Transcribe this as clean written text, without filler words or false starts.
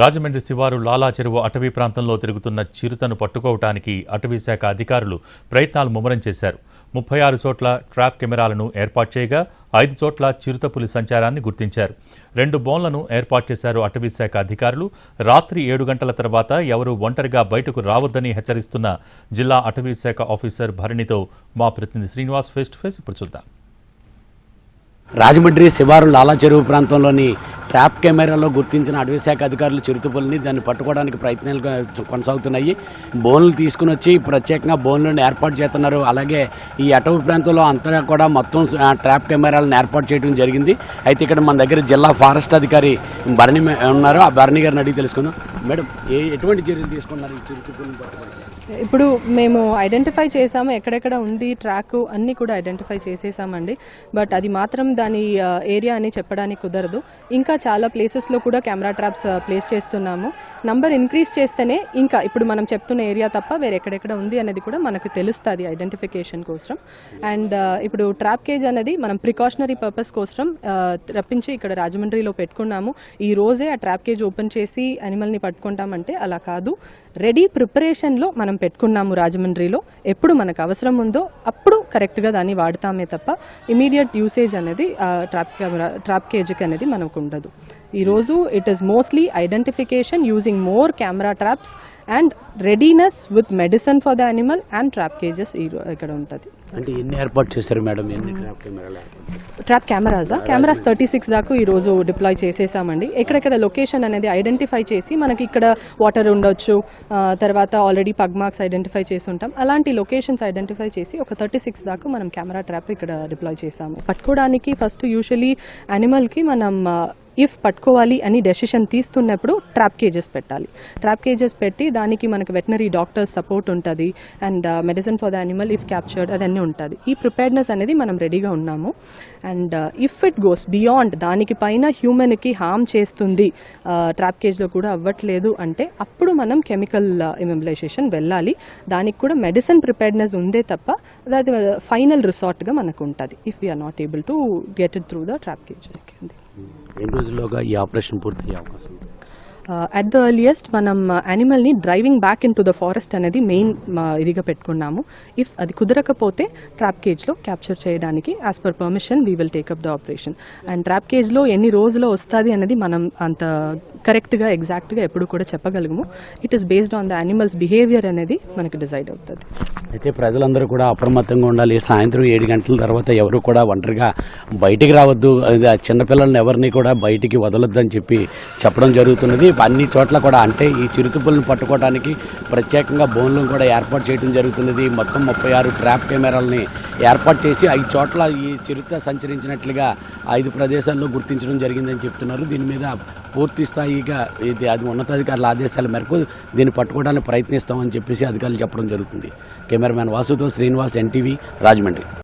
రాజమండ్రి శివారు లాలా చెరువు అటవీ ప్రాంతంలో తిరుగుతున్న చిరుతను పట్టుకోవటానికి అటవీశాఖ అధికారులు ప్రయత్నాలు ముమ్మరం చేశారు. 36 చోట్ల ట్రాప్ కెమెరాలను ఏర్పాటు చేయగా 5 చోట్ల చిరుతపులి సంచారాన్ని గుర్తించారు. 2 బోన్లను ఏర్పాటు చేశారు అటవీశాఖ అధికారులు. రాత్రి 7 గంటల తర్వాత ఎవరూ ఒంటరిగా బయటకు రావద్దని హెచ్చరిస్తున్న జిల్లా అటవీశాఖ ఆఫీసర్ భరణితో మా ప్రతినిధి శ్రీనివాస్ ఫేస్ టు ఫేస్ ఇప్పుడు చూద్దాం. రాజమండ్రి శివారు లాలా చెరువు ప్రాంతంలోని ట్రాప్ కెమెరాలో గుర్తించిన అటవీశాఖ అధికారులు చిరుతపులిని దాన్ని పట్టుకోవడానికి ప్రయత్నాలు కొనసాగుతున్నాయి. బోన్లు తీసుకుని వచ్చి ప్రత్యేకంగా బోన్లను ఏర్పాటు చేస్తున్నారు. అలాగే ఈ అటవీ ప్రాంతంలో అంతా కూడా మొత్తం ట్రాప్ కెమెరాలను ఏర్పాటు చేయడం జరిగింది. అయితే ఇక్కడ మన దగ్గర జిల్లా ఫారెస్ట్ అధికారి భరణి ఉన్నారు. ఆ భరణి గారిని అడిగి తెలుసుకుందాం. మేడం, ఎటువంటి చర్యలు తీసుకున్నారు ఈ చిరుతపులిని పట్టుకోవడానికి? ఇప్పుడు మేము ఐడెంటిఫై చేసాము, ఎక్కడెక్కడ ఉంది ట్రాక్ అన్నీ కూడా ఐడెంటిఫై చేసేసామండి. బట్ అది మాత్రం దాని ఏరియా అని చెప్పడానికి కుదరదు. ఇంకా చాలా ప్లేసెస్లో కూడా కెమెరా ట్రాప్స్ ప్లేస్ చేస్తున్నాము. నంబర్ ఇంక్రీజ్ చేస్తేనే ఇంకా ఇప్పుడు మనం చెప్తున్న ఏరియా తప్ప వేరే ఎక్కడెక్కడ ఉంది అనేది కూడా మనకు తెలుస్తుంది ఐడెంటిఫికేషన్ కోసం. అండ్ ఇప్పుడు ట్రాప్ కేజ్ అనేది మనం ప్రికాషనరీ పర్పస్ కోసం రప్పించి ఇక్కడ రాజమండ్రిలో పెట్టుకున్నాము. ఈ రోజే ఆ ట్రాప్ కేజ్ ఓపెన్ చేసి యానిమల్ని పట్టుకుంటామంటే అలా కాదు, రెడీ ప్రిపరేషన్లో మనం పెట్టుకున్నాము రాజమండ్రిలో. ఎప్పుడు మనకు అవసరం ఉందో అప్పుడు కరెక్ట్గా దాన్ని వాడతామే తప్ప ఇమీడియట్ యూసేజ్ అనేది ట్రాప్ కేజ్కి అనేది మనకు ఉండదు. ఈరోజు it is mostly identification using more camera traps and readiness with medicine for the animal and trap kgs ఇక్కడ ఉంటుంది. అంటే ఎన్ని ఏర్పాటు చేశారు మేడం? ఎన్ని ట్రాప్ కెమెరాస్ 36 దాకా ఈరోజు డిప్లాయ్ చేసేసామండి. ఎక్కడెక్కడ లొకేషన్ అనేది ఐడెంటిఫై చేసి మనకి ఇక్కడ వాటర్ ఉండొచ్చు, తర్వాత ఆల్రెడీ పగ్ మార్క్స్ ఐడెంటిఫై చేసి ఉంటాం. అలాంటి లొకేషన్స్ ఐడెంటిఫై చేసి ఒక 36 దాకా మనం కెమెరా ట్రాప్ ఇక్కడ డిప్లాయ్ చేసాము. పట్టుకోవడానికి ఫస్ట్ యూజువలీ యానిమల్కి మనం ఇఫ్ పట్టుకోవాలి అని డెసిషన్ తీస్తున్నప్పుడు ట్రాప్ కేజెస్ పెట్టాలి. ట్రాప్ కేజెస్ పెట్టి దానికి మనకు వెటనరీ డాక్టర్స్ సపోర్ట్ ఉంటుంది and medicine for the animal if captured అదన్నీ ఉంటుంది. ఈ ప్రిపేర్డ్నెస్ అనేది మనం రెడీగా ఉన్నాము. And if it goes beyond దానికి పైన హ్యూమన్కి హార్మ్ చేస్తుంది, ట్రాప్ కేజ్లో కూడా అవ్వట్లేదు అంటే అప్పుడు మనం కెమికల్ ఇమ్యుబిలైజేషన్ వెళ్ళాలి. దానికి కూడా మెడిసిన్ ప్రిపేర్డ్నెస్ ఉందే తప్ప అది ఫైనల్ రిసార్ట్గా మనకు ఉంటుంది if we are not able to get it through the trap cage. ఎన్ని రోజుల్లోగా ఈ ఆపరేషన్ పూర్తి అవకాశం? అట్ ద ఎర్లియస్ట్ మనం యానిమల్ని driving back in to the forest అనేది మెయిన్ ఇదిగా పెట్టుకున్నాము. ఇఫ్ అది కుదరకపోతే ట్రాప్ కేజ్లో క్యాప్చర్ చేయడానికి as per permission we will take up the operation. And trap కేజ్లో ఎన్ని రోజుల్లో వస్తుంది అనేది మనం అంత కరెక్ట్గా ఎగ్జాక్ట్గా ఎప్పుడు కూడా చెప్పగలము. It is based on the animals behaviour అనేది మనకు డిసైడ్ అవుతుంది. అయితే ప్రజలందరూ కూడా అప్రమత్తంగా ఉండాలి. సాయంత్రం 7 గంటల తర్వాత ఎవరు కూడా ఒంటరిగా బయటికి రావద్దు, చిన్నపిల్లల్ని ఎవరిని కూడా బయటికి వదలొద్దని చెప్పడం జరుగుతున్నది. అన్ని చోట్ల కూడా అంటే ఈ చిరుతపులను పట్టుకోవడానికి ప్రత్యేకంగా బోన్లను కూడా ఏర్పాటు చేయడం జరుగుతున్నది. మొత్తం 36 ట్రాప్ కెమెరాలని ఏర్పాటు చేసి 5 చోట్ల ఈ చిరుత సంచరించినట్లుగా 5 ప్రదేశాల్లో గుర్తించడం జరిగిందని చెప్తున్నారు. దీని మీద పూర్తి స్థాయిగా అది ఉన్నతాధికారుల ఆదేశాల మేరకు దీన్ని పట్టుకోవడానికి ప్రయత్నిస్తామని చెప్పేసి అధికారులు చెప్పడం జరుగుతుంది. కెమెరామ్యాన్ వాసుతో శ్రీనివాస్, NTV, రాజమండ్రి.